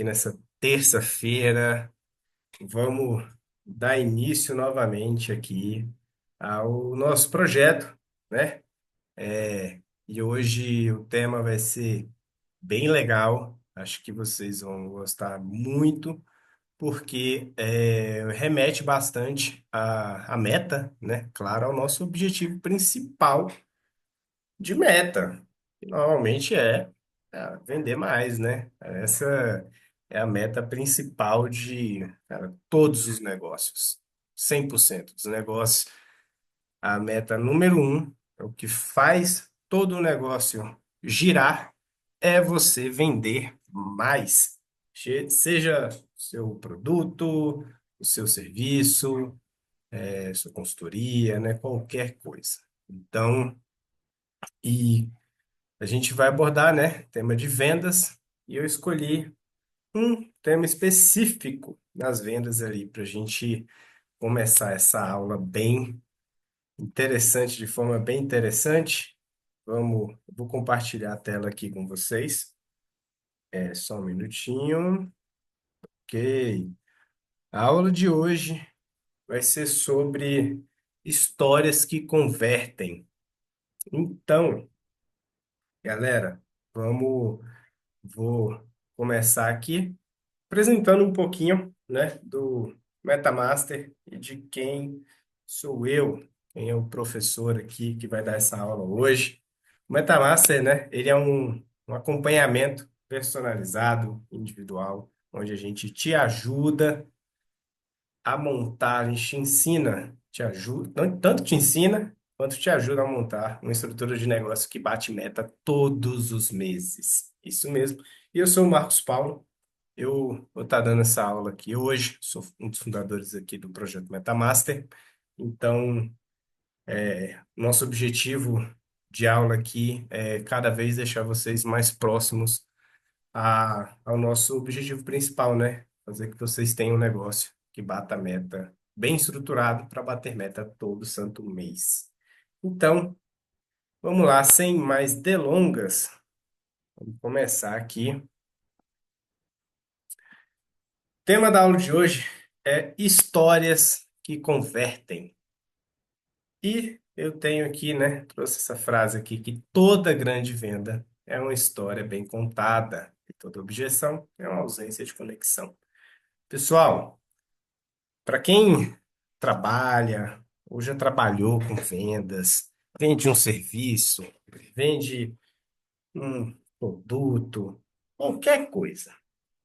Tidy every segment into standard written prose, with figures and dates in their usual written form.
E nessa terça-feira. Vamos dar início novamente aqui ao nosso projeto, né? E hoje o tema vai ser bem legal. Acho que vocês vão gostar muito, porque remete bastante à meta, né? Claro, ao nosso objetivo principal de meta, que normalmente vender mais, né? Essa é a meta principal de, cara, todos os negócios. 100% dos negócios. A meta número um, é o que faz todo o negócio girar, é você vender mais. Seja seu produto, o seu serviço, sua consultoria, né? Qualquer coisa. Então, e a gente vai abordar, né, tema de vendas, e eu escolhi um tema específico nas vendas ali, para a gente começar essa aula bem interessante, de forma bem interessante. Vou compartilhar a tela aqui com vocês. É só um minutinho. Ok. A aula de hoje vai ser sobre histórias que convertem. Então, galera, vou começar aqui apresentando um pouquinho, né, do MetaMaster e de quem sou eu, quem é o professor aqui que vai dar essa aula hoje. O MetaMaster, né, ele é um acompanhamento personalizado, individual, onde a gente te ajuda a montar, a gente te ensina, te ajuda, tanto te ensina quanto te ajuda a montar uma estrutura de negócio que bate meta todos os meses. Isso mesmo. E eu sou o Marcos Paulo. Eu vou estar dando essa aula aqui hoje, sou um dos fundadores aqui do projeto MetaMaster. Então, nosso objetivo de aula aqui é cada vez deixar vocês mais próximos ao nosso objetivo principal, né? Fazer que vocês tenham um negócio que bata a meta, bem estruturado para bater meta todo santo mês. Então, vamos lá, sem mais delongas, vamos começar aqui. O tema da aula de hoje é histórias que convertem. E eu tenho aqui, né, trouxe essa frase aqui, que toda grande venda é uma história bem contada, e toda objeção é uma ausência de conexão. Pessoal, para quem trabalha ou já trabalhou com vendas, vende um serviço, vende um produto, qualquer coisa,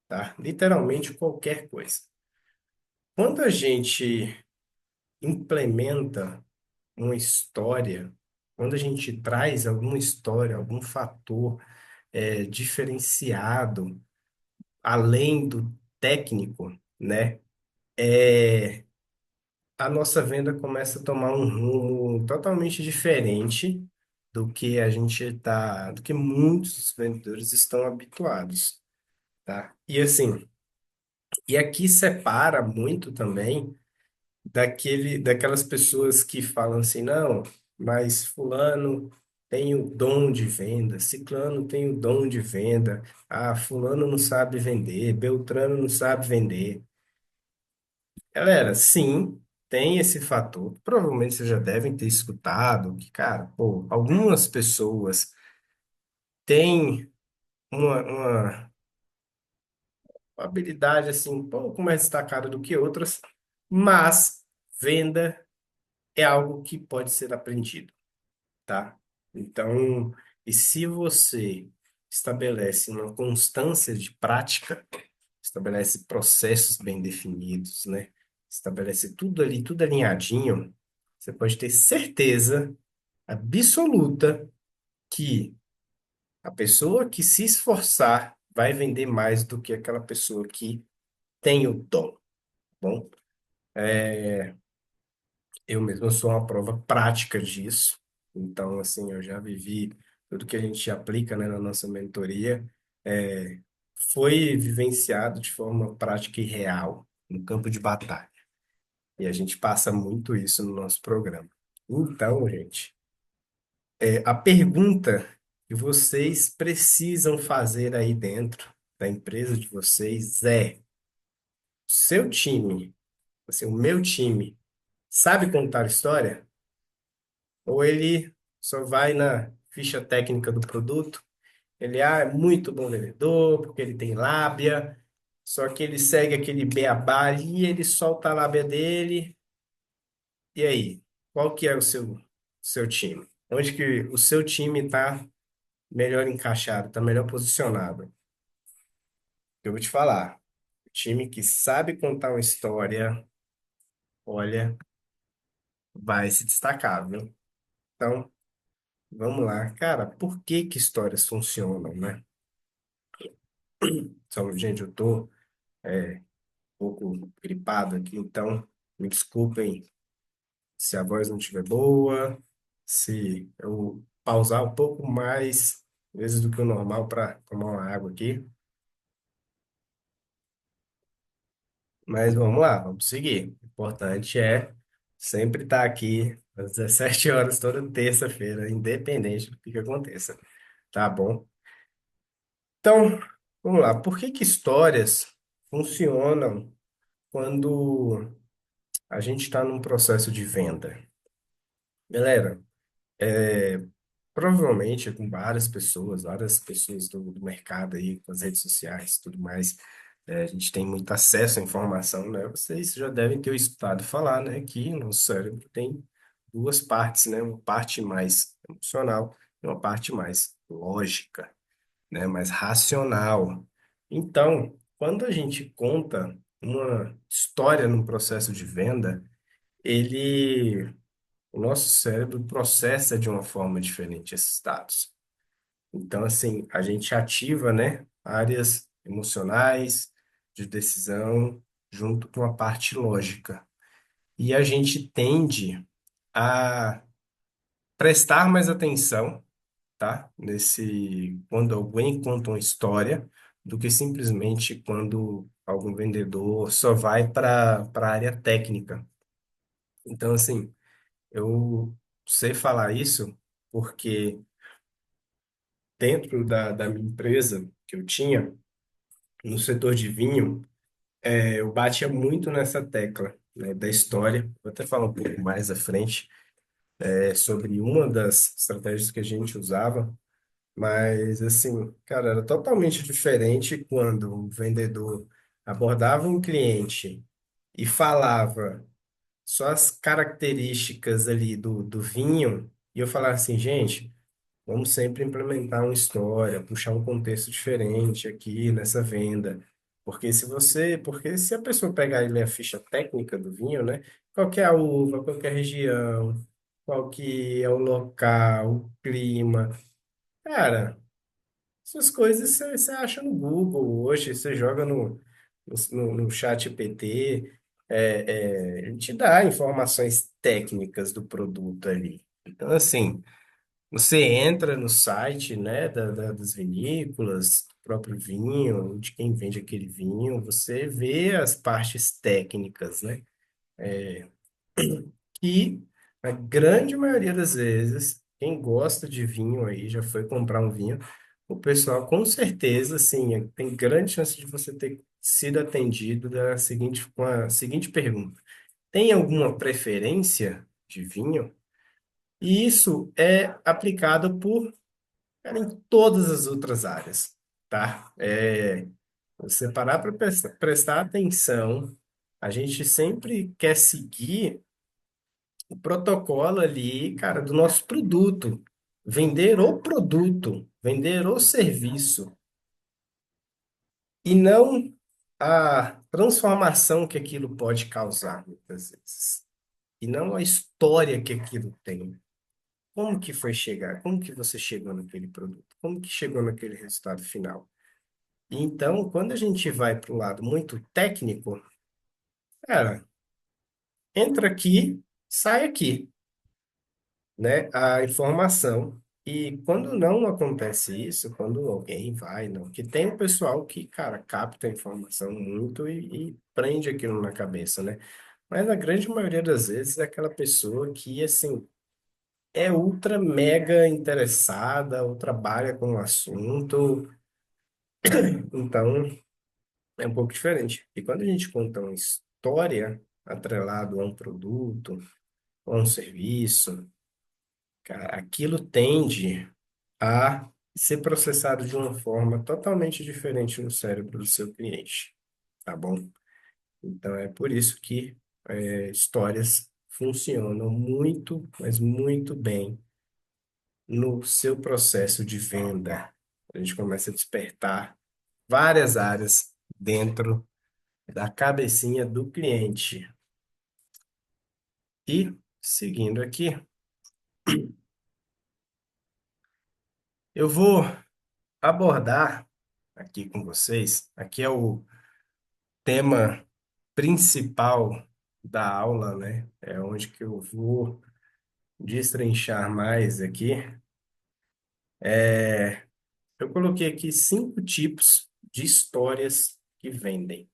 tá? Literalmente qualquer coisa. Quando a gente implementa uma história, quando a gente traz alguma história, algum fator diferenciado, além do técnico, né? A nossa venda começa a tomar um rumo totalmente diferente do que muitos vendedores estão habituados, tá? E assim, e aqui separa muito também daquelas pessoas que falam assim, não, mas fulano tem o dom de venda, ciclano tem o dom de venda, fulano não sabe vender, beltrano não sabe vender. Galera, sim, tem esse fator. Provavelmente vocês já devem ter escutado que, cara, pô, algumas pessoas têm uma habilidade assim um pouco mais destacada do que outras, mas venda é algo que pode ser aprendido, tá? Então, e se você estabelece uma constância de prática, estabelece processos bem definidos, né? Estabelece tudo ali, tudo alinhadinho, você pode ter certeza absoluta que a pessoa que se esforçar vai vender mais do que aquela pessoa que tem o dom, tá bom? Eu mesmo sou uma prova prática disso. Então, assim, eu já vivi tudo que a gente aplica, né, na nossa mentoria, é, foi vivenciado de forma prática e real no campo de batalha. E a gente passa muito isso no nosso programa. Então, gente, a pergunta que vocês precisam fazer aí dentro, da empresa de vocês é o seu time, assim, o meu time, sabe contar história? Ou ele só vai na ficha técnica do produto? Ele é muito bom vendedor, porque ele tem lábia, só que ele segue aquele beabá ali, ele solta a lábia dele. E aí, qual que é o seu time? Onde que o seu time está melhor encaixado, está melhor posicionado? Eu vou te falar, o time que sabe contar uma história, olha, vai se destacar, viu? Então, vamos lá. Cara, por que que histórias funcionam, né? Então, gente, eu tô um pouco gripado aqui, então me desculpem se a voz não estiver boa, se eu pausar um pouco mais vezes do que o normal para tomar uma água aqui. Mas vamos lá, vamos seguir. O importante é sempre estar aqui às 17 horas toda terça-feira, independente do que aconteça. Tá bom? Então, vamos lá. Por que que histórias funcionam quando a gente está num processo de venda? Galera, provavelmente com várias pessoas do mercado aí, com as redes sociais e tudo mais, a gente tem muito acesso à informação, né? Vocês já devem ter escutado falar, né, que no cérebro tem duas partes, né? Uma parte mais emocional e uma parte mais lógica, né? Mais racional. Então, quando a gente conta uma história num processo de venda, ele, o nosso cérebro processa de uma forma diferente esses dados. Então, assim, a gente ativa, né, áreas emocionais, de decisão, junto com a parte lógica. E a gente tende a prestar mais atenção, tá? Quando alguém conta uma história, do que simplesmente quando algum vendedor só vai para a área técnica. Então, assim, eu sei falar isso porque dentro da minha empresa que eu tinha, no setor de vinho, eu batia muito nessa tecla, né, da história. Vou até falar um pouco mais à frente, sobre uma das estratégias que a gente usava, mas, assim, cara, era totalmente diferente quando o vendedor abordava um cliente e falava só as características ali do vinho, e eu falava assim, gente. Vamos sempre implementar uma história, puxar um contexto diferente aqui nessa venda. Porque se a pessoa pegar e ler a ficha técnica do vinho, né? Qual que é a uva, qual que é a região, qual que é o local, o clima. Cara, essas coisas você acha no Google hoje, você joga no chat GPT, ele te dá informações técnicas do produto ali. Então, assim, você entra no site, né, das vinícolas, do próprio vinho, de quem vende aquele vinho, você vê as partes técnicas, né? E a grande maioria das vezes, quem gosta de vinho aí, já foi comprar um vinho, o pessoal com certeza, assim, tem grande chance de você ter sido atendido com a seguinte pergunta: tem alguma preferência de vinho? E isso é aplicado por cara, em todas as outras áreas, tá? Você parar para prestar atenção, a gente sempre quer seguir o protocolo ali, cara, do nosso produto. Vender o produto, vender o serviço, e não a transformação que aquilo pode causar, muitas vezes. E não a história que aquilo tem. Como que foi chegar? Como que você chegou naquele produto? Como que chegou naquele resultado final? Então, quando a gente vai para o lado muito técnico, cara, entra aqui, sai aqui, né? A informação. E quando não acontece isso, quando alguém vai, não, que tem um pessoal que, cara, capta a informação muito e prende aquilo na cabeça, né? Mas a grande maioria das vezes é aquela pessoa que, assim, é ultra mega interessada ou trabalha com o assunto. Então, é um pouco diferente. E quando a gente conta uma história atrelado a um produto, ou a um serviço, cara, aquilo tende a ser processado de uma forma totalmente diferente no cérebro do seu cliente, tá bom? Então é por isso que histórias funcionam muito, mas muito bem no seu processo de venda. A gente começa a despertar várias áreas dentro da cabecinha do cliente. E seguindo aqui, eu vou abordar aqui com vocês, aqui é o tema principal da aula, né? É onde que eu vou destrinchar mais aqui. Eu coloquei aqui 5 tipos de histórias que vendem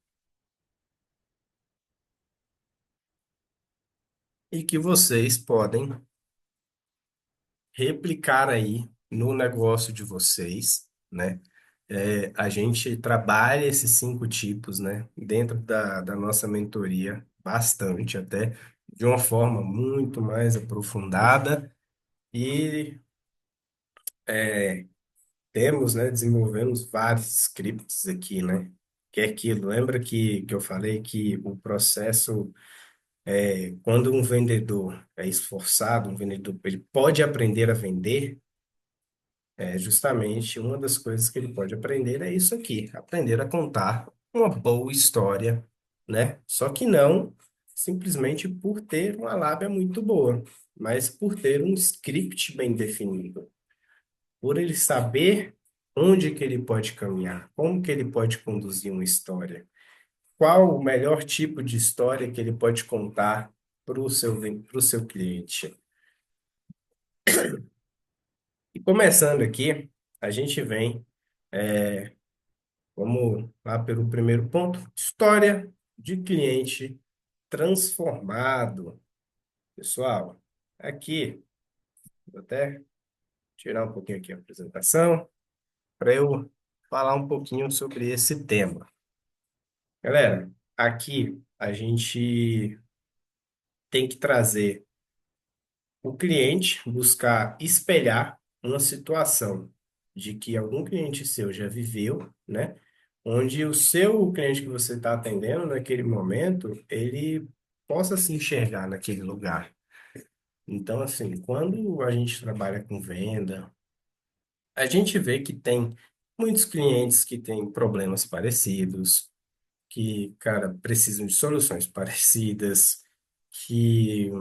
e que vocês podem replicar aí no negócio de vocês, né? A gente trabalha esses 5 tipos, né? Dentro da nossa mentoria, bastante até, de uma forma muito mais aprofundada e temos, né? Desenvolvemos vários scripts aqui, né? Que é aquilo, lembra que eu falei que o processo, quando um vendedor é esforçado, um vendedor, ele pode aprender a vender. Justamente uma das coisas que ele pode aprender é isso aqui, aprender a contar uma boa história, né? Só que não simplesmente por ter uma lábia muito boa, mas por ter um script bem definido, por ele saber onde que ele pode caminhar, como que ele pode conduzir uma história, qual o melhor tipo de história que ele pode contar para o seu cliente. E começando aqui, a gente vem vamos lá pelo primeiro ponto. História de cliente transformado. Pessoal, aqui, vou até tirar um pouquinho aqui a apresentação para eu falar um pouquinho sobre esse tema. Galera, aqui a gente tem que trazer o cliente, buscar espelhar uma situação de que algum cliente seu já viveu, né? Onde o seu cliente que você está atendendo naquele momento, ele possa se enxergar naquele lugar. Então, assim, quando a gente trabalha com venda, a gente vê que tem muitos clientes que têm problemas parecidos, que, cara, precisam de soluções parecidas, que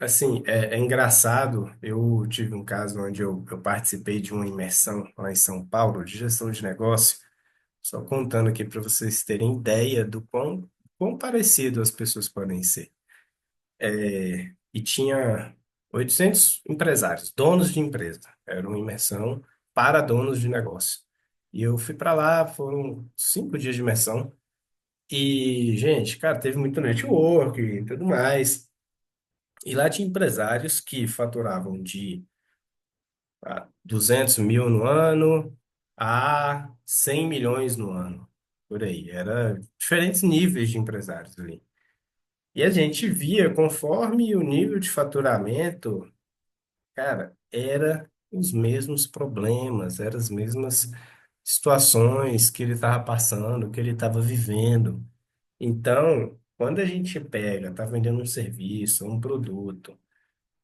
assim, é engraçado. Eu tive um caso onde eu participei de uma imersão lá em São Paulo de gestão de negócio, só contando aqui para vocês terem ideia do quão parecido as pessoas podem ser. E tinha 800 empresários, donos de empresa. Era uma imersão para donos de negócio. E eu fui para lá, foram 5 dias de imersão. E, gente, cara, teve muito network e tudo mais. E lá tinha empresários que faturavam de 200 mil no ano a 100 milhões no ano, por aí. Era diferentes níveis de empresários ali. E a gente via, conforme o nível de faturamento, cara, era os mesmos problemas, eram as mesmas situações que ele estava passando, que ele estava vivendo. Então, quando a gente pega, está vendendo um serviço, um produto,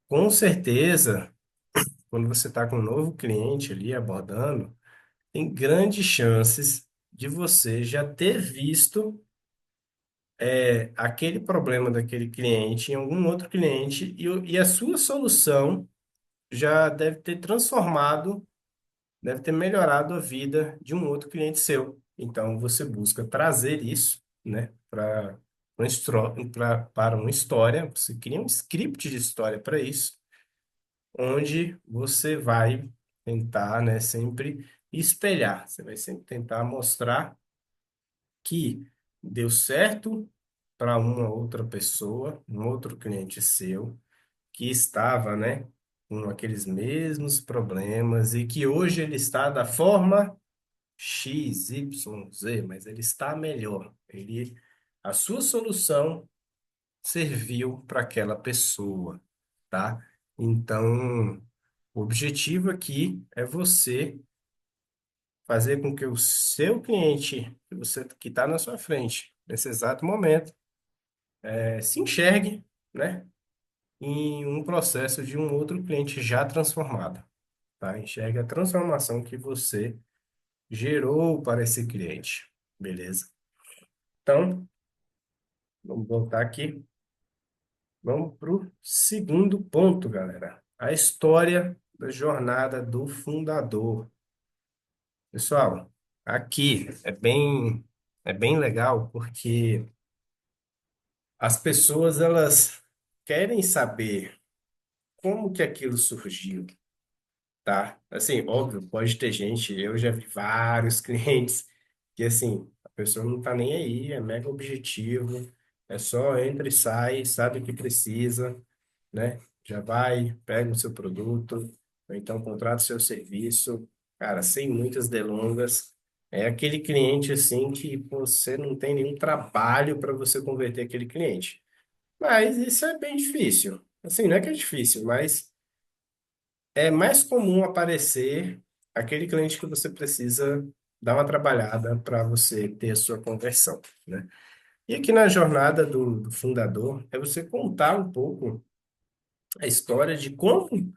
com certeza quando você está com um novo cliente ali abordando, tem grandes chances de você já ter visto aquele problema daquele cliente em algum outro cliente e a sua solução já deve ter transformado, deve ter melhorado a vida de um outro cliente seu. Então, você busca trazer isso, né, para uma história, você cria um script de história para isso onde você vai tentar, né, sempre espelhar. Você vai sempre tentar mostrar que deu certo para uma outra pessoa, um outro cliente seu, que estava, né, com aqueles mesmos problemas e que hoje ele está da forma. X, Y, Z, mas ele está melhor. A sua solução serviu para aquela pessoa, tá? Então, o objetivo aqui é você fazer com que o seu cliente, que você que está na sua frente, nesse exato momento, se enxergue, né, em um processo de um outro cliente já transformado, tá? Enxergue a transformação que você gerou para esse cliente, beleza? Então, vamos voltar aqui. Vamos para o segundo ponto, galera. A história da jornada do fundador. Pessoal, aqui é bem legal porque as pessoas elas querem saber como que aquilo surgiu, tá? Assim, óbvio, pode ter gente, eu já vi vários clientes que assim, a pessoa não tá nem aí, é mega objetivo, é só entra e sai, sabe o que precisa, né? Já vai, pega o seu produto, ou então contrata o seu serviço, cara, sem muitas delongas. É aquele cliente assim que você não tem nenhum trabalho para você converter aquele cliente. Mas isso é bem difícil. Assim, não é que é difícil, mas é mais comum aparecer aquele cliente que você precisa dar uma trabalhada para você ter a sua conversão, né? E aqui na jornada do fundador é você contar um pouco a história de como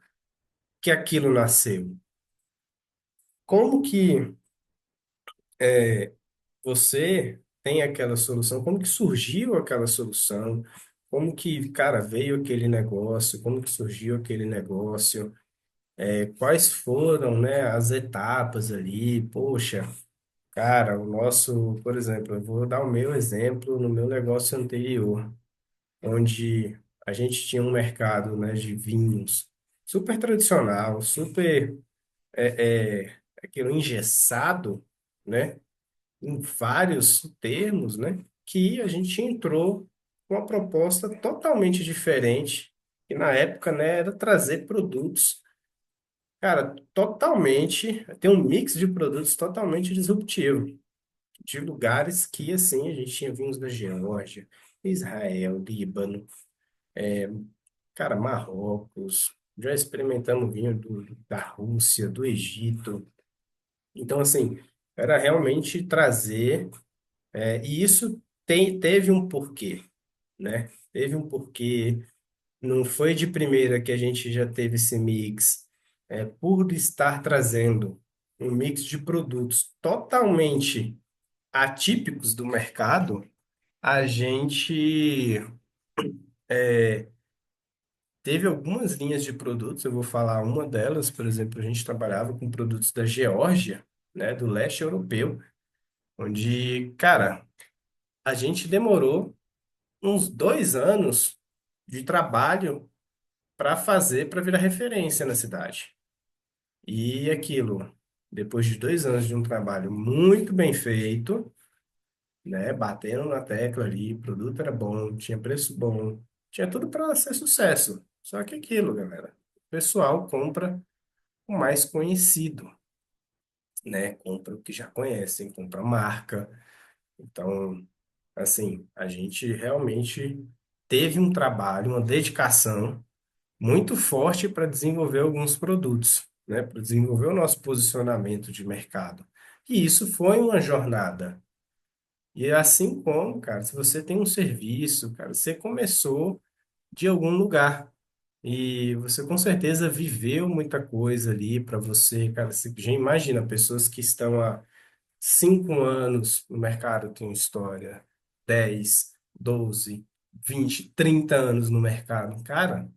que aquilo nasceu, como que você tem aquela solução, como que surgiu aquela solução, como que, cara, veio aquele negócio, como que surgiu aquele negócio, quais foram, né, as etapas ali, poxa. Cara, o nosso, por exemplo, eu vou dar o meu exemplo no meu negócio anterior, onde a gente tinha um mercado, né, de vinhos super tradicional, super aquilo engessado, né, em vários termos, né, que a gente entrou com uma proposta totalmente diferente, que na época, né, era trazer produtos, cara, totalmente, tem um mix de produtos totalmente disruptivo de lugares que, assim, a gente tinha vinhos da Geórgia, Israel, Líbano, cara, Marrocos, já experimentamos vinho da Rússia, do Egito. Então, assim, era realmente trazer, e isso teve um porquê, né? Teve um porquê, não foi de primeira que a gente já teve esse mix, por estar trazendo um mix de produtos totalmente atípicos do mercado, a gente teve algumas linhas de produtos, eu vou falar uma delas, por exemplo, a gente trabalhava com produtos da Geórgia, né, do leste europeu, onde, cara, a gente demorou uns 2 anos de trabalho para fazer, para virar referência na cidade. E aquilo, depois de 2 anos de um trabalho muito bem feito, né? Batendo na tecla ali, o produto era bom, tinha preço bom, tinha tudo para ser sucesso. Só que aquilo, galera, o pessoal compra o mais conhecido, né? Compra o que já conhecem, compra marca. Então, assim, a gente realmente teve um trabalho, uma dedicação muito forte para desenvolver alguns produtos, né? Para desenvolver o nosso posicionamento de mercado. E isso foi uma jornada. E assim como, cara, se você tem um serviço, cara, você começou de algum lugar e você com certeza viveu muita coisa ali para você, cara. Você já imagina pessoas que estão há 5 anos no mercado têm história, 10, 12, 20, 30 anos no mercado. Cara,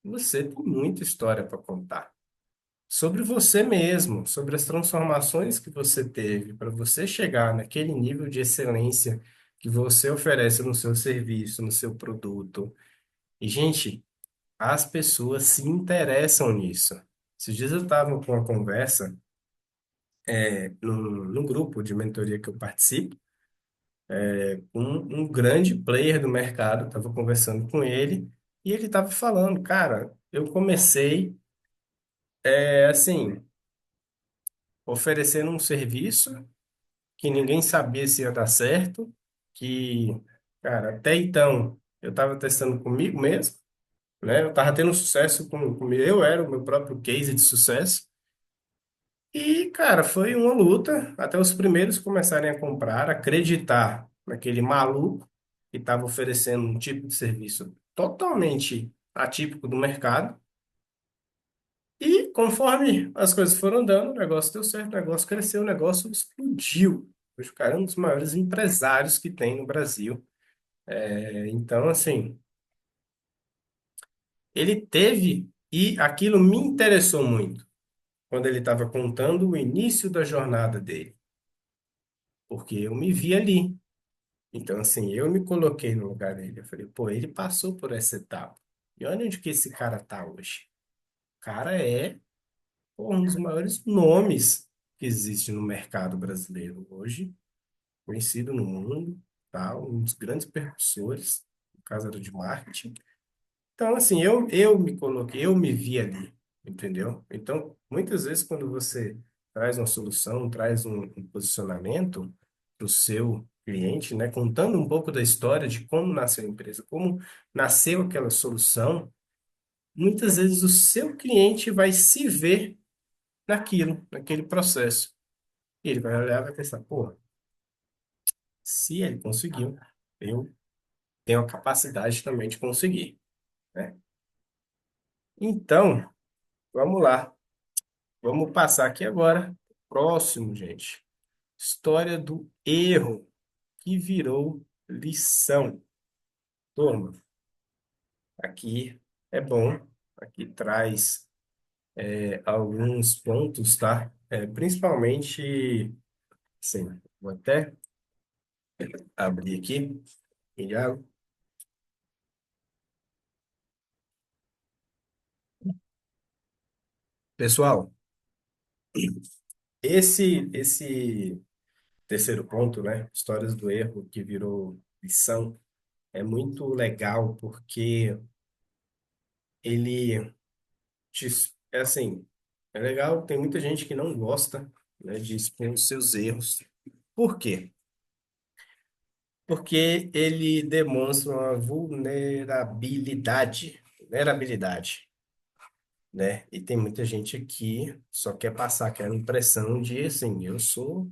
você tem muita história para contar sobre você mesmo, sobre as transformações que você teve para você chegar naquele nível de excelência que você oferece no seu serviço, no seu produto. E, gente, as pessoas se interessam nisso. Esses dias eu estava com uma conversa num grupo de mentoria que eu participo, um grande player do mercado, estava conversando com ele, e ele estava falando, cara, eu comecei, assim, oferecendo um serviço. que ninguém sabia se ia dar certo, que, cara, até então eu estava testando comigo mesmo, né? Eu estava tendo sucesso comigo, eu era o meu próprio case de sucesso. E, cara, foi uma luta até os primeiros começarem a comprar, acreditar naquele maluco que estava oferecendo um tipo de serviço totalmente atípico do mercado. E conforme as coisas foram dando, o negócio deu certo, o negócio cresceu, o negócio explodiu. Hoje o cara é um dos maiores empresários que tem no Brasil. Então, assim, ele teve, e aquilo me interessou muito, quando ele estava contando o início da jornada dele, porque eu me vi ali. Então, assim, eu me coloquei no lugar dele. Eu falei, pô, ele passou por essa etapa. E olha onde que esse cara tá hoje. O cara é, pô, um dos maiores nomes que existe no mercado brasileiro hoje, conhecido no mundo, tá? Um dos grandes percussores, no caso era de marketing. Então, assim, eu me coloquei, eu me vi ali, entendeu? Então, muitas vezes, quando você traz uma solução, traz um posicionamento para o seu cliente, né, contando um pouco da história de como nasceu a empresa, como nasceu aquela solução, muitas vezes o seu cliente vai se ver naquilo, naquele processo. E ele vai olhar e vai pensar, pô, se ele conseguiu, eu tenho a capacidade também de conseguir, né? Então, vamos lá. Vamos passar aqui agora. Próximo, gente. História do erro que virou lição. Turma, aqui é bom. Aqui traz alguns pontos, tá? Principalmente, sim, vou até abrir aqui. E já- Pessoal, esse terceiro ponto, né? Histórias do erro que virou lição, é muito legal porque ele é assim, é legal, tem muita gente que não gosta, né, de expor os seus erros. Por quê? Porque ele demonstra uma vulnerabilidade, né? E tem muita gente aqui só quer passar aquela impressão de assim, eu sou,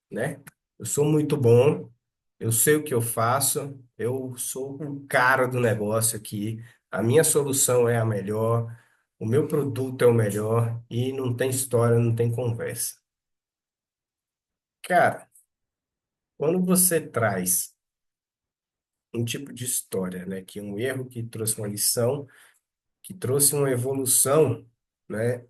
né? Eu sou muito bom, eu sei o que eu faço, eu sou o cara do negócio aqui, a minha solução é a melhor, o meu produto é o melhor e não tem história, não tem conversa. Cara, quando você traz um tipo de história, né, que um erro que trouxe uma lição, que trouxe uma evolução, né,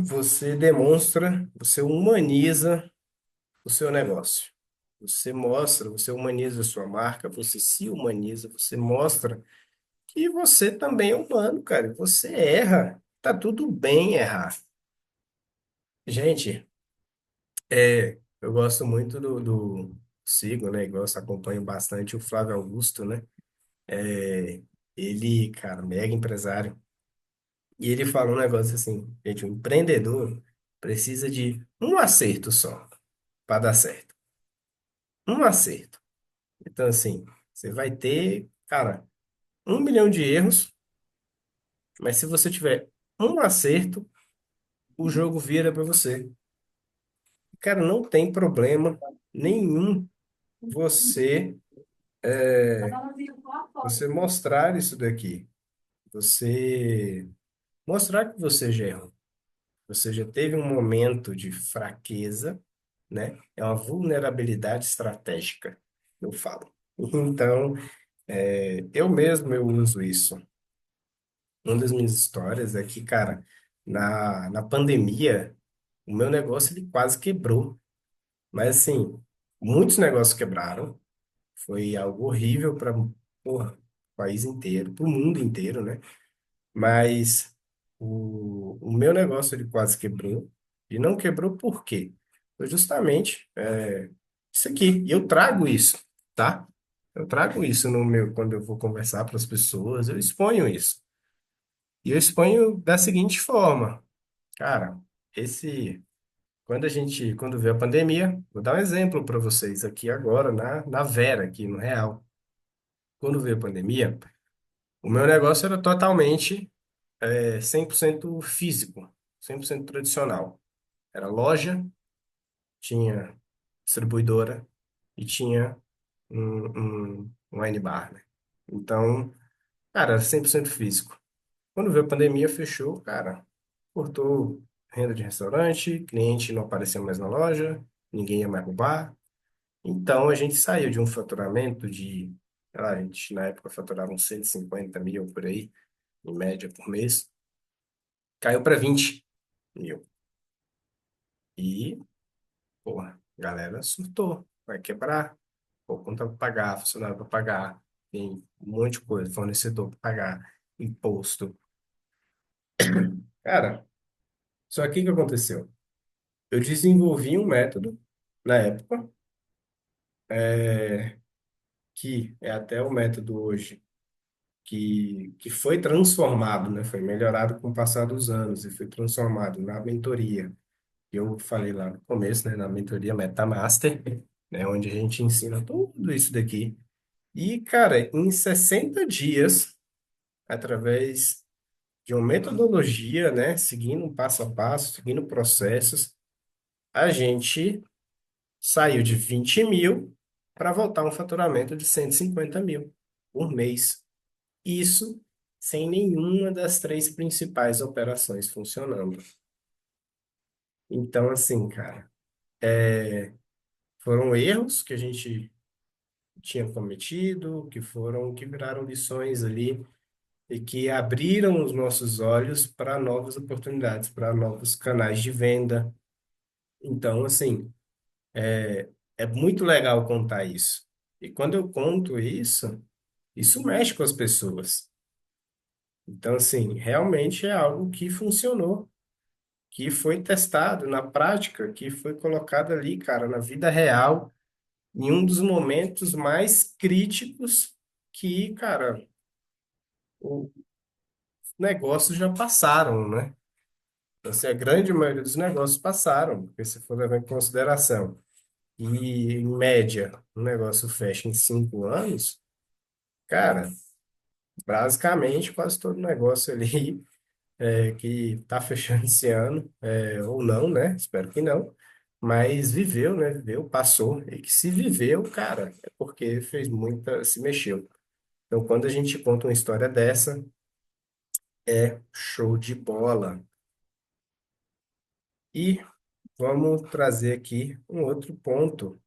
você demonstra, você humaniza o seu negócio. Você mostra, você humaniza a sua marca, você se humaniza, você mostra que você também é humano, cara. Você erra. Tá tudo bem errar. Gente, eu gosto muito sigo, né? Gosto, acompanho bastante o Flávio Augusto, né? É, ele, cara, mega empresário. E ele falou um negócio assim, gente, o empreendedor precisa de um acerto só para dar certo. Um acerto. Então, assim, você vai ter, cara, 1 milhão de erros, mas se você tiver um acerto, o jogo vira para você. Cara, não tem problema nenhum você você mostrar isso daqui. Você mostrar que você já errou. Você já teve um momento de fraqueza, né? É uma vulnerabilidade estratégica, eu falo. Então, eu mesmo eu uso isso. Uma das minhas histórias é que, cara, na pandemia, o meu negócio ele quase quebrou. Mas, assim, muitos negócios quebraram. Foi algo horrível para o país inteiro, para o mundo inteiro, né? Mas o meu negócio ele quase quebrou. E não quebrou por quê? Foi justamente isso aqui. E eu trago isso, tá? Eu trago isso no meu, quando eu vou conversar para as pessoas, eu exponho isso. E eu exponho da seguinte forma, cara, esse quando veio a pandemia, vou dar um exemplo para vocês aqui agora, na Vera, aqui no Real. Quando veio a pandemia, o meu negócio era totalmente 100% físico, 100% tradicional. Era loja, tinha distribuidora e tinha um wine bar, né? Então, cara, era 100% físico. Quando veio a pandemia, fechou, cara, cortou renda de restaurante, cliente não aparecia mais na loja, ninguém ia mais pro bar. Então, a gente saiu de um faturamento de, sei lá, a gente na época faturava uns 150 mil por aí, em média por mês, caiu para 20 mil. E, porra, a galera surtou, vai quebrar, pô, conta para pagar, funcionário para pagar, tem um monte de coisa, fornecedor para pagar, imposto. Cara, só que o que aconteceu? Eu desenvolvi um método na época, que é até o método hoje, que foi transformado, né? Foi melhorado com o passar dos anos e foi transformado na mentoria. Eu falei lá no começo, né? Na mentoria MetaMaster, né? Onde a gente ensina tudo isso daqui. E, cara, em 60 dias, através de uma metodologia, né? Seguindo um passo a passo, seguindo processos, a gente saiu de 20 mil para voltar a um faturamento de 150 mil por mês. Isso sem nenhuma das três principais operações funcionando. Então, assim, cara, foram erros que a gente tinha cometido, que viraram lições ali e que abriram os nossos olhos para novas oportunidades, para novos canais de venda. Então, assim, é muito legal contar isso. E quando eu conto isso, isso mexe com as pessoas. Então, assim, realmente é algo que funcionou, que foi testado na prática, que foi colocado ali, cara, na vida real, em um dos momentos mais críticos que, cara, os negócios já passaram, né? Então, assim, a grande maioria dos negócios passaram, porque se for levar em consideração, e em média, um negócio fecha em 5 anos, cara, basicamente quase todo negócio ali que está fechando esse ano, ou não, né? Espero que não. Mas viveu, né? Viveu, passou. E que se viveu, cara, é porque fez muita, se mexeu. Então, quando a gente conta uma história dessa, é show de bola. E vamos trazer aqui um outro ponto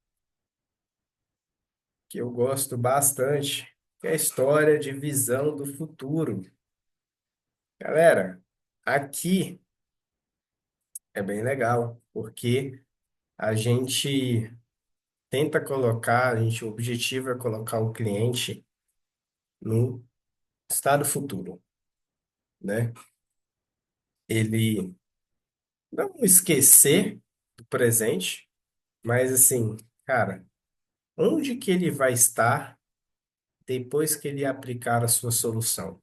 que eu gosto bastante, que é a história de visão do futuro. Galera, aqui é bem legal, porque a gente tenta colocar, o objetivo é colocar o cliente no estado futuro, né? Ele não esquecer do presente, mas assim, cara, onde que ele vai estar depois que ele aplicar a sua solução?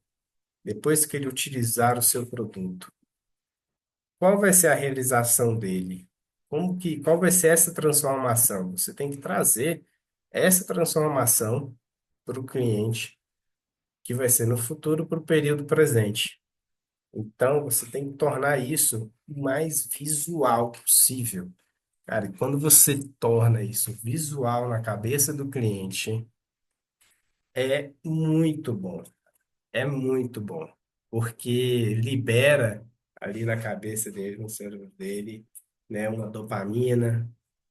Depois que ele utilizar o seu produto? Qual vai ser a realização dele? Qual vai ser essa transformação? Você tem que trazer essa transformação para o cliente, que vai ser no futuro, para o período presente. Então, você tem que tornar isso o mais visual possível. Cara, e quando você torna isso visual na cabeça do cliente, é muito bom. É muito bom. Porque libera ali na cabeça dele, no cérebro dele, né, uma dopamina,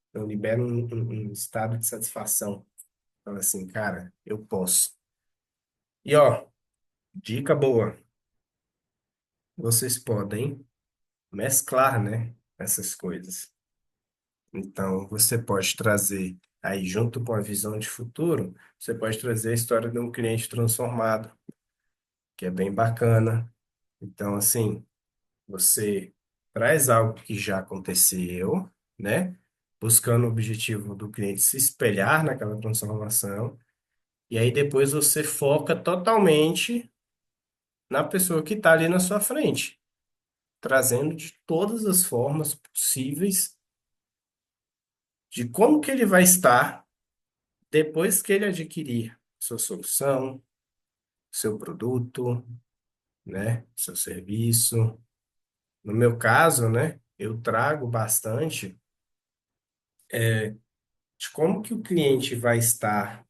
então libera um estado de satisfação. Fala assim, cara, eu posso. E ó, dica boa, vocês podem mesclar, né, essas coisas. Então, você pode trazer aí, junto com a visão de futuro, você pode trazer a história de um cliente transformado, que é bem bacana. Então, assim, você traz algo que já aconteceu, né? Buscando o objetivo do cliente se espelhar naquela transformação, e aí depois você foca totalmente na pessoa que está ali na sua frente, trazendo de todas as formas possíveis de como que ele vai estar depois que ele adquirir sua solução, seu produto, né, seu serviço. No meu caso, né, eu trago bastante de como que o cliente vai estar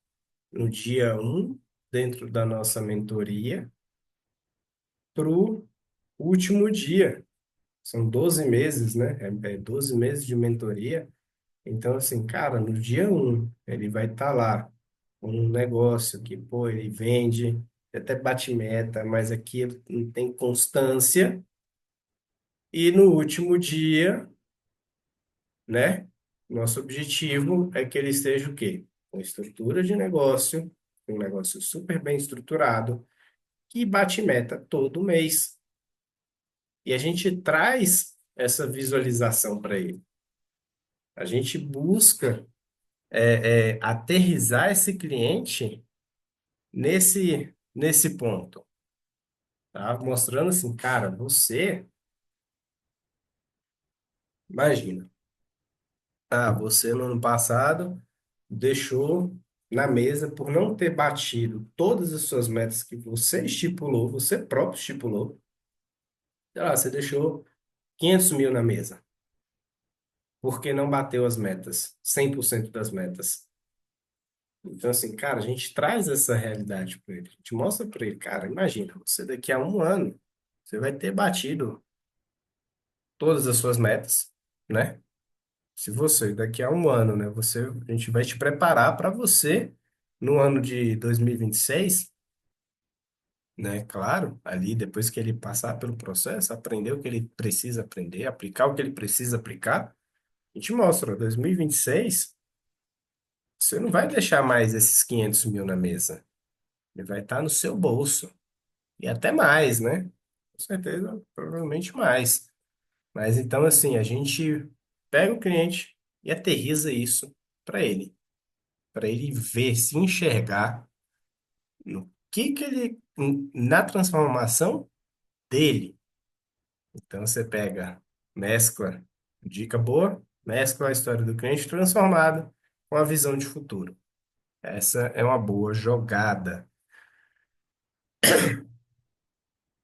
no dia um dentro da nossa mentoria para o último dia. São 12 meses, né? É 12 meses de mentoria. Então, assim, cara, no dia um, ele vai estar lá com um negócio que, pô, ele vende, até bate meta, mas aqui ele não tem constância. E no último dia, né? Nosso objetivo é que ele esteja o quê? Com estrutura de negócio, um negócio super bem estruturado, que bate meta todo mês. E a gente traz essa visualização para ele. A gente busca aterrissar esse cliente nesse ponto, tá? Mostrando assim, cara, você, imagina, você no ano passado deixou na mesa por não ter batido todas as suas metas que você estipulou, você próprio estipulou, sei lá, você deixou 500 mil na mesa, porque não bateu as metas, 100% das metas. Então, assim, cara, a gente traz essa realidade para ele. A gente mostra para ele, cara, imagina, você daqui a um ano, você vai ter batido todas as suas metas, né? Se você, daqui a um ano, né, a gente vai te preparar para você, no ano de 2026, né? Claro, ali, depois que ele passar pelo processo, aprender o que ele precisa aprender, aplicar o que ele precisa aplicar, a gente mostra, 2026, você não vai deixar mais esses 500 mil na mesa. Ele vai estar no seu bolso. E até mais, né? Com certeza, provavelmente mais. Mas então, assim, a gente pega o cliente e aterriza isso para ele ver, se enxergar no que ele, na transformação dele. Então, você pega, mescla, dica boa, mescla a história do cliente transformada com a visão de futuro. Essa é uma boa jogada.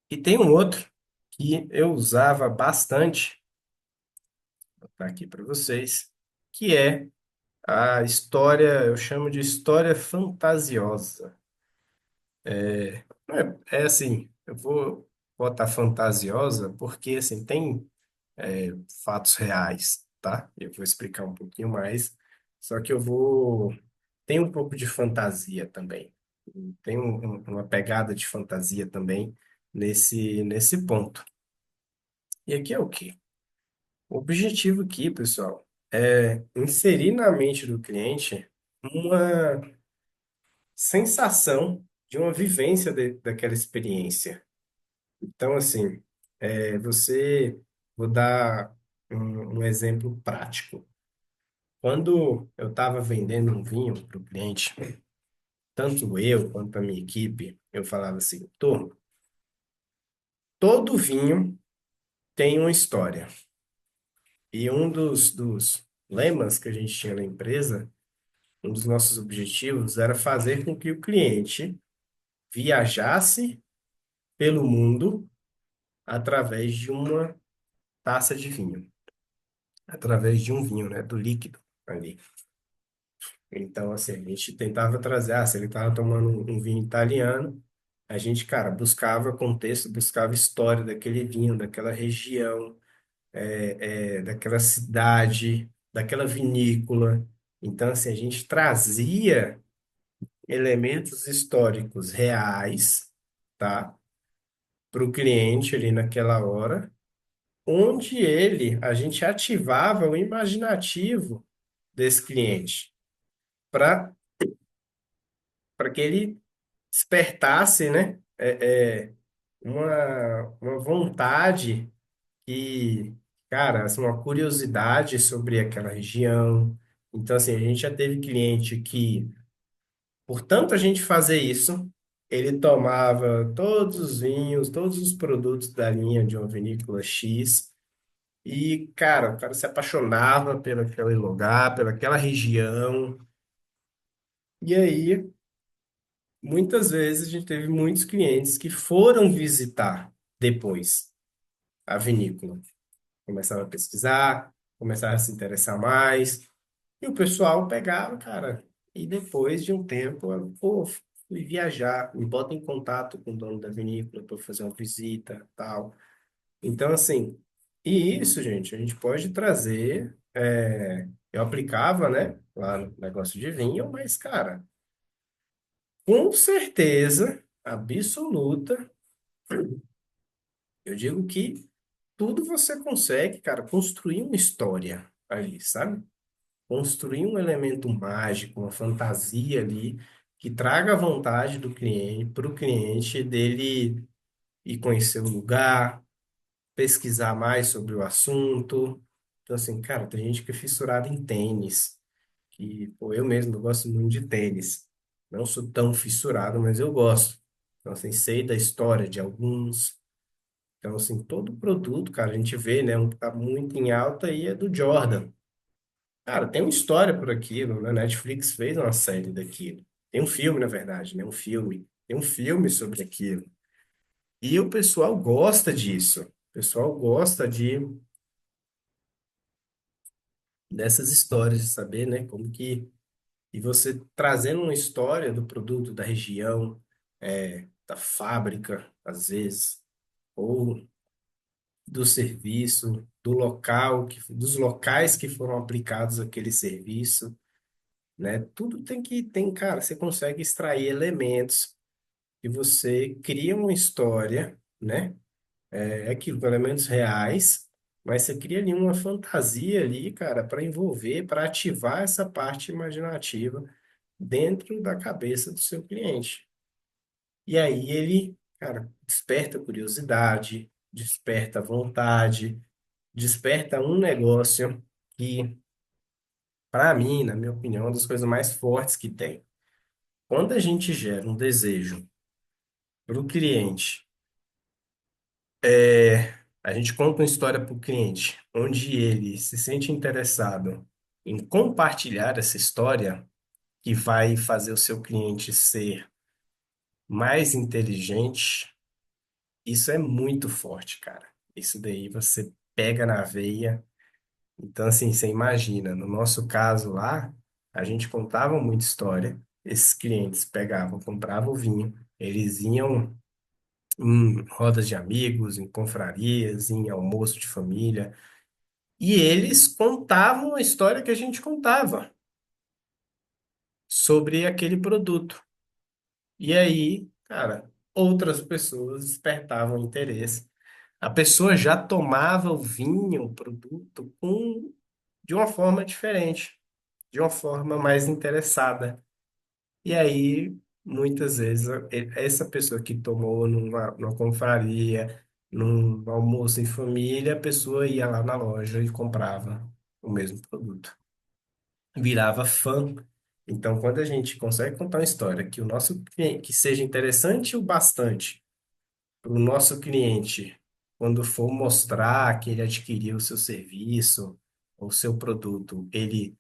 E tem um outro que eu usava bastante, vou botar aqui para vocês, que é a história, eu chamo de história fantasiosa. É assim, eu vou botar fantasiosa porque assim tem fatos reais, tá? Eu vou explicar um pouquinho mais, só que eu vou tem um pouco de fantasia também. Tem uma pegada de fantasia também nesse ponto. E aqui é o quê? O objetivo aqui, pessoal, é inserir na mente do cliente uma sensação de uma vivência daquela experiência. Então, assim, vou dar um exemplo prático. Quando eu estava vendendo um vinho para o cliente, tanto eu quanto a minha equipe, eu falava assim, turma, todo vinho tem uma história. E um dos lemas que a gente tinha na empresa, um dos nossos objetivos era fazer com que o cliente viajasse pelo mundo através de uma taça de vinho, através de um vinho, né, do líquido ali. Então, assim, a gente tentava trazer, se ele estava tomando um vinho italiano, a gente, cara, buscava contexto, buscava história daquele vinho, daquela região, daquela cidade, daquela vinícola. Então, assim, a gente trazia elementos históricos reais, tá, para o cliente ali naquela hora, onde a gente ativava o imaginativo desse cliente, para que ele despertasse, né, uma vontade e, cara, assim, uma curiosidade sobre aquela região. Então, assim, a gente já teve cliente que, por tanto a gente fazer isso, ele tomava todos os vinhos, todos os produtos da linha de uma vinícola X E, cara, o cara se apaixonava pelo aquele lugar, pelaquela região. E aí, muitas vezes, a gente teve muitos clientes que foram visitar depois a vinícola. Começaram a pesquisar, começaram a se interessar mais. E o pessoal pegava, cara, e depois de um tempo, eu, pô, fui viajar, me bota em contato com o dono da vinícola para fazer uma visita, tal. Então, assim, e isso, gente, a gente pode trazer. Eu aplicava, né, lá no negócio de vinho, mas, cara, com certeza absoluta, eu digo que tudo você consegue, cara, construir uma história ali, sabe? Construir um elemento mágico, uma fantasia ali, que traga a vontade do cliente, para o cliente dele ir conhecer o lugar, pesquisar mais sobre o assunto. Então, assim, cara, tem gente que é fissurada em tênis, que, pô, eu mesmo eu gosto muito de tênis. Não sou tão fissurado, mas eu gosto. Então, assim, sei da história de alguns. Então, assim, todo produto, cara, a gente vê, né, um que tá muito em alta aí é do Jordan. Cara, tem uma história por aquilo, né? Netflix fez uma série daquilo. Tem um filme, na verdade, né? Um filme. Tem um filme sobre aquilo. E o pessoal gosta disso. O pessoal gosta dessas histórias, de saber, né? Como que... E você trazendo uma história do produto, da região, da fábrica, às vezes, ou do serviço, do local, dos locais que foram aplicados aquele serviço, né? Tudo tem, cara, você consegue extrair elementos e você cria uma história, né? É aquilo, com elementos reais, mas você cria ali uma fantasia ali, cara, para envolver, para ativar essa parte imaginativa dentro da cabeça do seu cliente. E aí ele, cara, desperta curiosidade, desperta vontade, desperta um negócio que, para mim, na minha opinião, é uma das coisas mais fortes que tem. Quando a gente gera um desejo para o cliente, a gente conta uma história para o cliente, onde ele se sente interessado em compartilhar essa história, que vai fazer o seu cliente ser mais inteligente. Isso é muito forte, cara. Isso daí você pega na veia. Então, assim, você imagina, no nosso caso lá, a gente contava muita história. Esses clientes pegavam, compravam o vinho, eles iam em rodas de amigos, em confrarias, em almoço de família. E eles contavam a história que a gente contava sobre aquele produto. E aí, cara, outras pessoas despertavam interesse. A pessoa já tomava o vinho, o produto, de uma forma diferente, de uma forma mais interessada. E aí, muitas vezes, essa pessoa que tomou numa confraria, num almoço em família, a pessoa ia lá na loja e comprava o mesmo produto. Virava fã. Então, quando a gente consegue contar uma história que o nosso cliente, que seja interessante o bastante para o nosso cliente, quando for mostrar que ele adquiriu o seu serviço ou seu produto, ele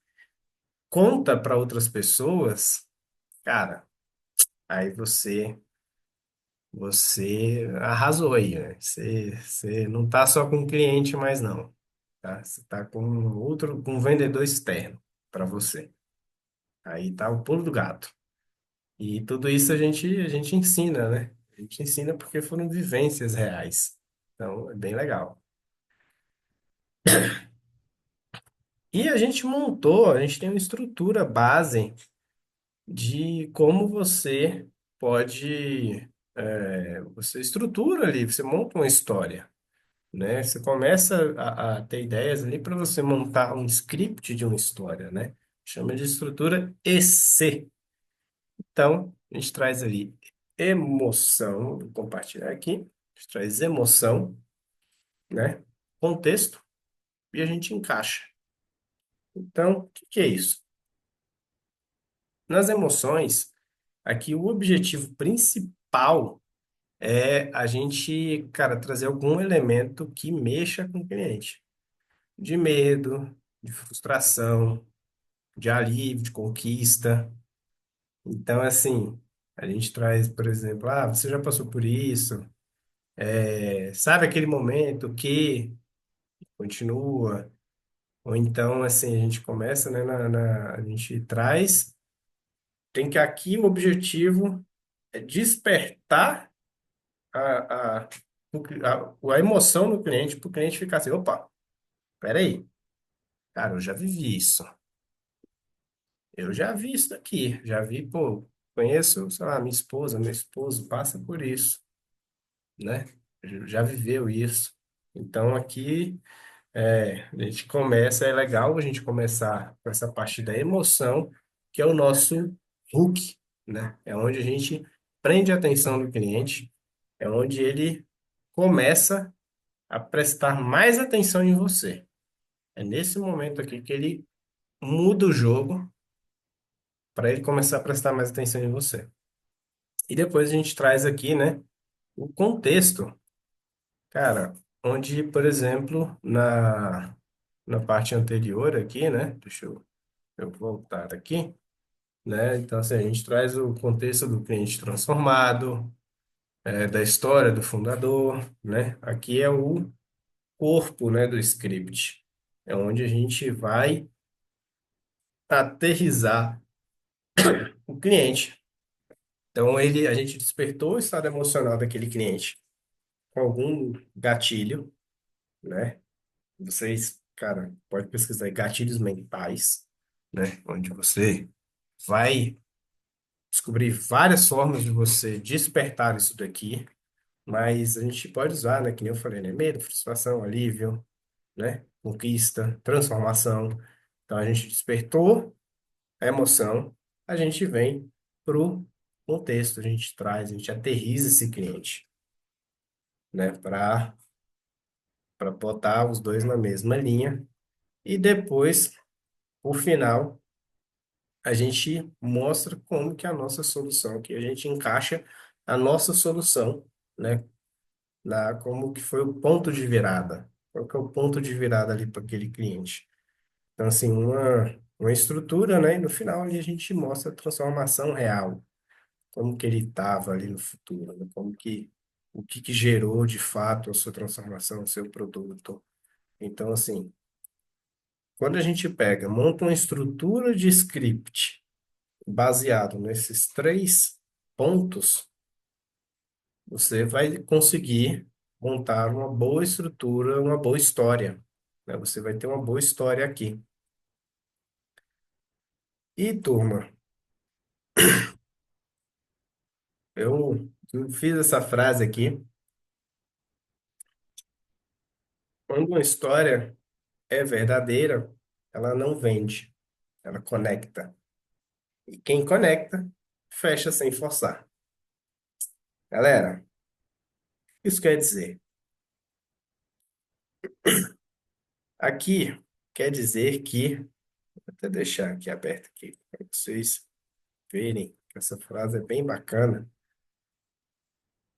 conta para outras pessoas, cara, aí você arrasou aí, né? Você não tá só com um cliente mais não, tá? Você tá com um vendedor externo para você. Aí tá o pulo do gato. E tudo isso a gente ensina, né? A gente ensina porque foram vivências reais. Então, é bem legal. E a gente montou, a gente tem uma estrutura base de como você pode, você estrutura ali, você monta uma história, né? Você começa a ter ideias ali para você montar um script de uma história, né? Chama de estrutura EC. Então, a gente traz ali emoção, vou compartilhar aqui, a gente traz emoção, né? Contexto e a gente encaixa. Então, o que que é isso? Nas emoções, aqui o objetivo principal é a gente, cara, trazer algum elemento que mexa com o cliente. de medo, de frustração, de alívio, de conquista. Então, assim, a gente traz, por exemplo, ah, você já passou por isso? Sabe aquele momento que continua? Ou então, assim, a gente começa, né, a gente traz, tem que aqui o objetivo é despertar a, a, a emoção no cliente, para o cliente ficar assim, opa, peraí, cara, eu já vivi isso. Eu já vi isso daqui, já vi, pô, conheço, sei lá, minha esposa, meu esposo passa por isso, né? Já viveu isso. Então aqui a gente começa, é legal a gente começar com essa parte da emoção, que é o nosso hook, né? É onde a gente prende a atenção do cliente, é onde ele começa a prestar mais atenção em você. É nesse momento aqui que ele muda o jogo para ele começar a prestar mais atenção em você. E depois a gente traz aqui, né, o contexto, cara, onde, por exemplo, na parte anterior aqui, né, eu voltar aqui, né, então assim, a gente traz o contexto do cliente transformado, da história do fundador, né, aqui é o corpo, né, do script, é onde a gente vai aterrissar o cliente. Então, a gente despertou o estado emocional daquele cliente com algum gatilho, né? Vocês, cara, pode pesquisar aí, gatilhos mentais, né? Onde você vai descobrir várias formas de você despertar isso daqui, mas a gente pode usar, né? Que nem eu falei, né? Medo, frustração, alívio, né? Conquista, transformação. Então, a gente despertou a emoção, a gente vem pro contexto, a gente traz, a gente aterriza esse cliente, né? Para botar os dois na mesma linha. E depois, por final, a gente mostra como que a nossa solução, que a gente encaixa a nossa solução, né, como que foi o ponto de virada. Qual que é o ponto de virada ali para aquele cliente? Então, assim, uma estrutura, né, e no final ali a gente mostra a transformação real, como que ele estava ali no futuro, né, o que que gerou de fato a sua transformação, o seu produto. Então, assim, quando a gente pega, monta uma estrutura de script baseado nesses três pontos, você vai conseguir montar uma boa estrutura, uma boa história, né? Você vai ter uma boa história aqui. E, turma, eu fiz essa frase aqui. Quando uma história é verdadeira, ela não vende, ela conecta. E quem conecta, fecha sem forçar. Galera, isso quer dizer, aqui quer dizer que, vou até deixar aqui aberto aqui para vocês verem que essa frase é bem bacana.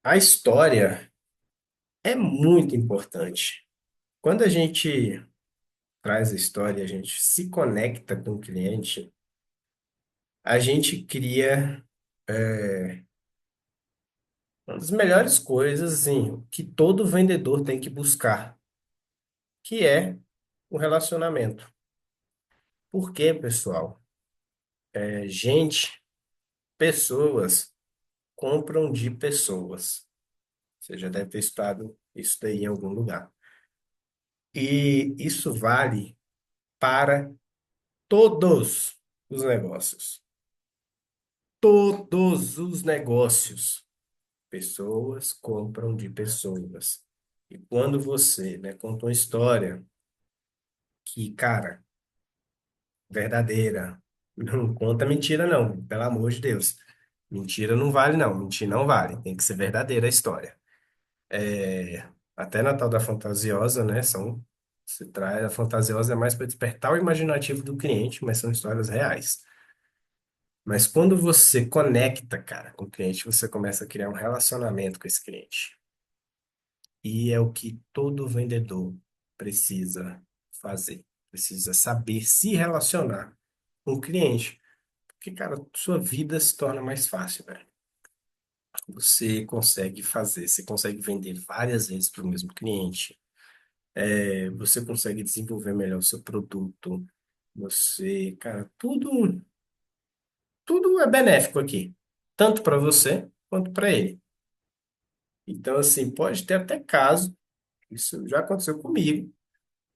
A história é muito importante. Quando a gente traz a história, a gente se conecta com o cliente, a gente cria uma das melhores coisas, assim, que todo vendedor tem que buscar, que é o relacionamento. Por quê, pessoal? Pessoas compram de pessoas. Você já deve ter estudado isso daí em algum lugar. E isso vale para todos os negócios. Todos os negócios. Pessoas compram de pessoas. E quando você, né, conta uma história que, cara, verdadeira, não conta mentira, não, pelo amor de Deus. Mentira não vale, não. Mentira não vale. Tem que ser verdadeira a história. Até na tal da fantasiosa, né? Se traz, a fantasiosa é mais para despertar o imaginativo do cliente, mas são histórias reais. Mas quando você conecta, cara, com o cliente, você começa a criar um relacionamento com esse cliente. E é o que todo vendedor precisa fazer, precisa saber se relacionar com o cliente. Porque, cara, sua vida se torna mais fácil, velho. Você consegue fazer, você consegue vender várias vezes para o mesmo cliente. Você consegue desenvolver melhor o seu produto. Você, cara, tudo é benéfico aqui, tanto para você quanto para ele. Então, assim, pode ter até caso, isso já aconteceu comigo,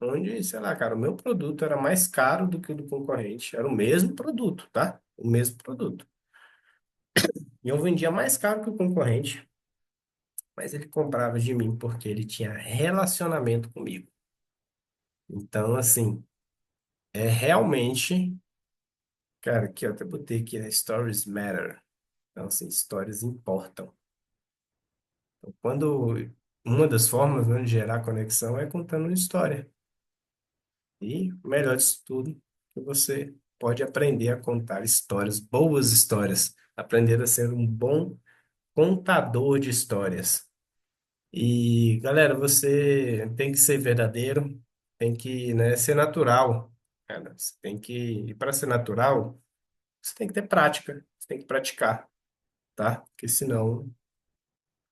onde, sei lá, cara, o meu produto era mais caro do que o do concorrente. Era o mesmo produto, tá? O mesmo produto. E eu vendia mais caro que o concorrente, mas ele comprava de mim porque ele tinha relacionamento comigo. Então, assim, é realmente, cara, aqui eu até botei aqui, né? Stories matter. Então, assim, histórias importam. Então, quando uma das formas, né, de gerar conexão é contando uma história. E o melhor disso tudo, que você pode aprender a contar histórias, boas histórias, aprender a ser um bom contador de histórias. E, galera, você tem que ser verdadeiro, tem que, né, ser natural. Cara, você tem que, e para ser natural, você tem que ter prática, você tem que praticar, tá? Porque senão,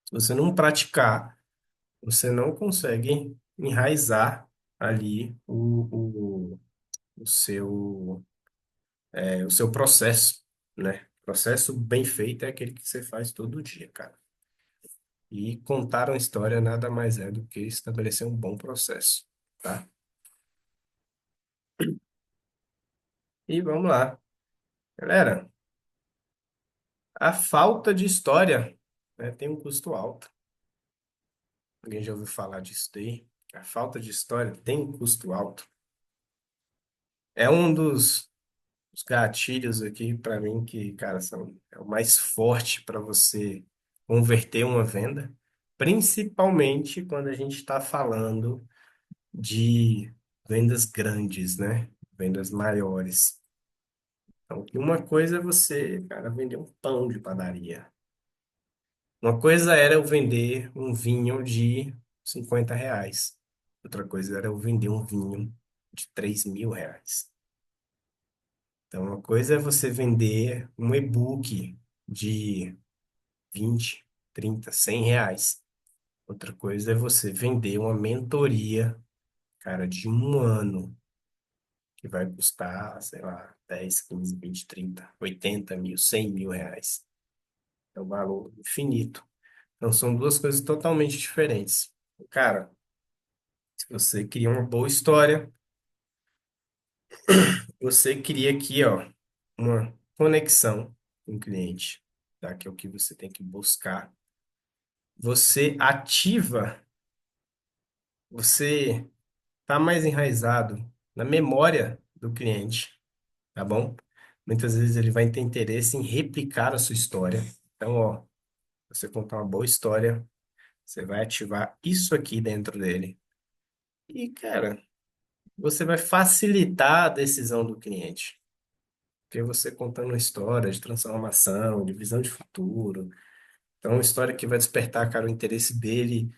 se você não praticar, você não consegue enraizar ali o seu processo, né? Processo bem feito é aquele que você faz todo dia, cara. E contar uma história nada mais é do que estabelecer um bom processo, tá? E vamos lá. Galera, a falta de história, né, tem um custo alto. Alguém já ouviu falar disso daí? A falta de história tem um custo alto. É um dos gatilhos aqui para mim que, cara, é o mais forte para você converter uma venda, principalmente quando a gente está falando de vendas grandes, né? Vendas maiores. Então, uma coisa é você, cara, vender um pão de padaria. Uma coisa era eu vender um vinho de R$ 50. Outra coisa era eu vender um vinho de R$ 3.000. Então, uma coisa é você vender um e-book de 20, 30, R$ 100. Outra coisa é você vender uma mentoria, cara, de um ano, que vai custar, sei lá, 10, 15, 20, 30, 80 mil, R$ 100.000. É um valor infinito. Então, são duas coisas totalmente diferentes. Cara, se você cria uma boa história, você cria aqui, ó, uma conexão com o cliente, tá? Que é o que você tem que buscar. Você ativa, você tá mais enraizado na memória do cliente, tá bom? Muitas vezes ele vai ter interesse em replicar a sua história. Então, ó, você contar uma boa história, você vai ativar isso aqui dentro dele. E, cara, você vai facilitar a decisão do cliente. Porque você contando uma história de transformação, de visão de futuro. Então, uma história que vai despertar, cara, o interesse dele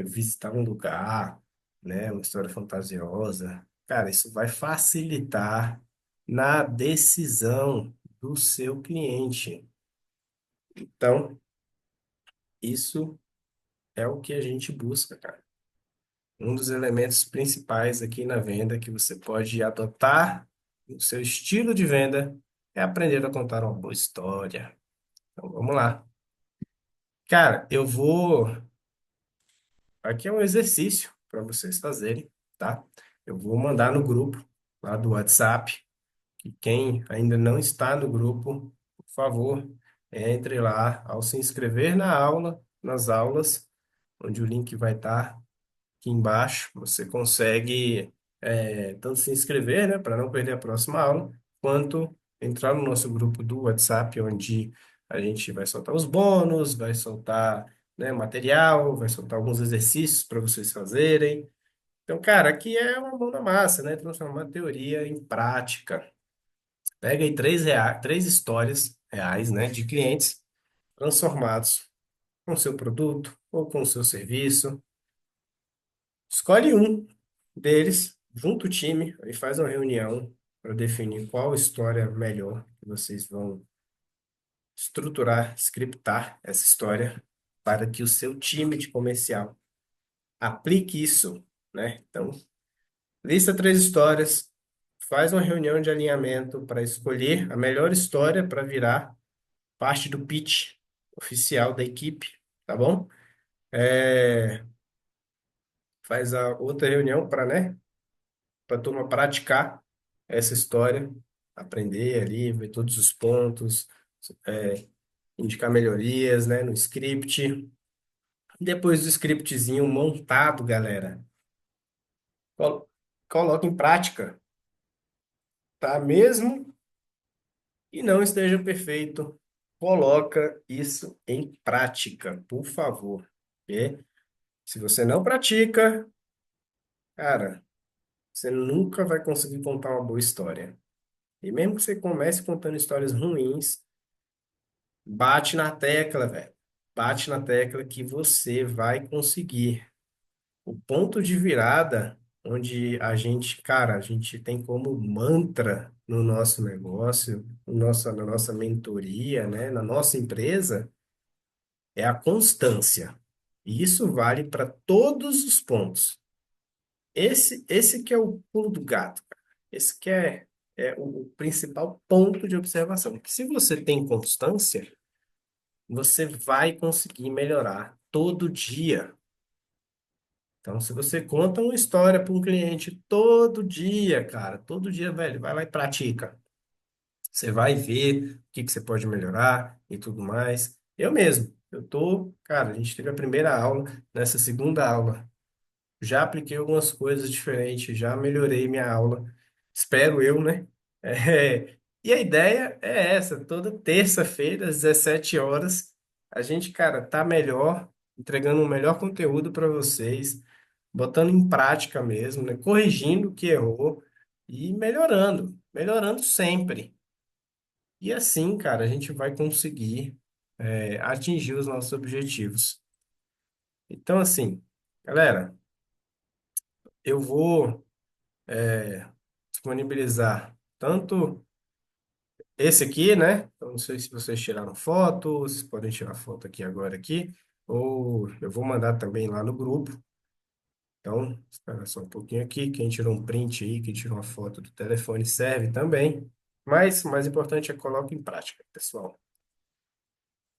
visitar um lugar, né? Uma história fantasiosa. Cara, isso vai facilitar na decisão do seu cliente. Então, isso é o que a gente busca, cara. Um dos elementos principais aqui na venda que você pode adotar no seu estilo de venda é aprender a contar uma boa história. Então, vamos lá. Cara, eu vou. Aqui é um exercício para vocês fazerem, tá? Eu vou mandar no grupo lá do WhatsApp. E quem ainda não está no grupo, por favor, entre lá ao se inscrever na aula, nas aulas, onde o link vai estar aqui embaixo. Você consegue tanto se inscrever, né, para não perder a próxima aula, quanto entrar no nosso grupo do WhatsApp, onde a gente vai soltar os bônus, vai soltar, né, material, vai soltar alguns exercícios para vocês fazerem. Então, cara, aqui é uma mão na massa, né? Transformar a teoria em prática. Pega aí três histórias reais, né, de clientes transformados com o seu produto ou com o seu serviço. Escolhe um deles, junta o time e faz uma reunião para definir qual história melhor que vocês vão estruturar, scriptar essa história para que o seu time de comercial aplique isso, né? Então, lista três histórias, faz uma reunião de alinhamento para escolher a melhor história para virar parte do pitch oficial da equipe, tá bom? É, faz a outra reunião para, né, para a turma praticar essa história, aprender ali, ver todos os pontos, é, indicar melhorias, né, no script. Depois do scriptzinho montado, galera, col- coloca em prática, tá? Mesmo que não esteja perfeito, coloca isso em prática, por favor. Ok? Se você não pratica, cara, você nunca vai conseguir contar uma boa história. E mesmo que você comece contando histórias ruins, bate na tecla, velho. Bate na tecla que você vai conseguir. O ponto de virada, onde a gente, cara, a gente tem como mantra no nosso negócio, na nossa mentoria, né, na nossa empresa, é a constância. E isso vale para todos os pontos. Esse que é o pulo do gato, cara. Esse que é o principal ponto de observação. Que se você tem constância, você vai conseguir melhorar todo dia. Então, se você conta uma história para um cliente todo dia, cara, todo dia, velho, vai lá e pratica. Você vai ver o que que você pode melhorar e tudo mais. Eu mesmo, cara, a gente teve a primeira aula, nessa segunda aula, já apliquei algumas coisas diferentes, já melhorei minha aula. Espero eu, né? E a ideia é essa, toda terça-feira, às 17 horas, a gente, cara, tá melhor, entregando um melhor conteúdo para vocês, botando em prática mesmo, né? Corrigindo o que errou e melhorando sempre. E assim, cara, a gente vai conseguir, atingir os nossos objetivos. Então, assim, galera, eu vou disponibilizar tanto esse aqui, né? Eu não sei se vocês tiraram foto, vocês podem tirar foto aqui agora aqui, ou eu vou mandar também lá no grupo. Então, espera só um pouquinho aqui. Quem tirou um print aí, quem tirou uma foto do telefone serve também. Mas o mais importante é coloque em prática, pessoal.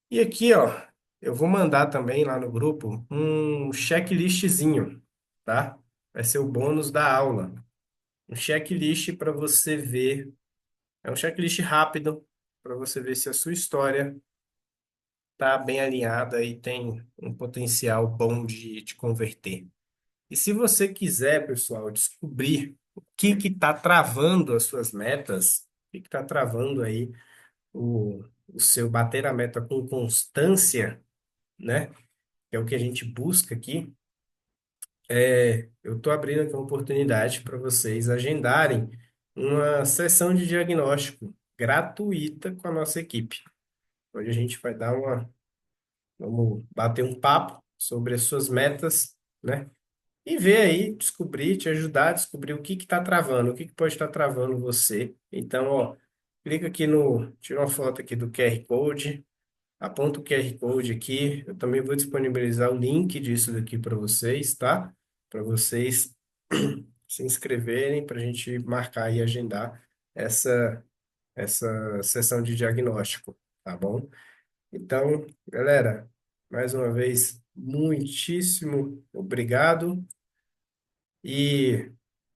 E aqui, ó, eu vou mandar também lá no grupo um checklistzinho, tá? Vai ser o bônus da aula. Um checklist para você ver. É um checklist rápido para você ver se a sua história está bem alinhada e tem um potencial bom de converter. E se você quiser, pessoal, descobrir o que está travando as suas metas, o que está travando aí o seu bater a meta com constância, né? Que é o que a gente busca aqui. Eu estou abrindo aqui uma oportunidade para vocês agendarem uma sessão de diagnóstico gratuita com a nossa equipe. Hoje a gente vai vamos bater um papo sobre as suas metas, né? E ver aí, descobrir, te ajudar a descobrir o que está travando, o que que pode estar travando você. Então, ó, clica aqui tira uma foto aqui do QR Code, aponta o QR Code aqui. Eu também vou disponibilizar o link disso daqui para vocês, tá? Para vocês se inscreverem, para a gente marcar e agendar essa, essa sessão de diagnóstico, tá bom? Então, galera, mais uma vez, muitíssimo obrigado e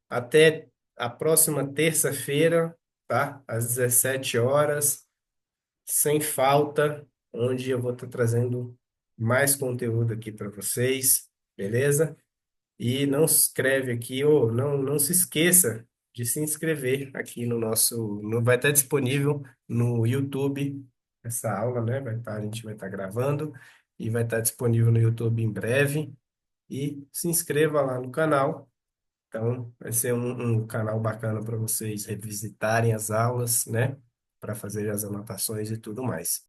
até a próxima terça-feira, tá? Às 17 horas, sem falta, onde eu vou estar trazendo mais conteúdo aqui para vocês, beleza? E não se inscreve aqui, ou não se esqueça de se inscrever aqui vai estar disponível no YouTube essa aula, né? A gente vai estar gravando e vai estar disponível no YouTube em breve. E se inscreva lá no canal. Então, vai ser um canal bacana para vocês revisitarem as aulas, né? Para fazer as anotações e tudo mais.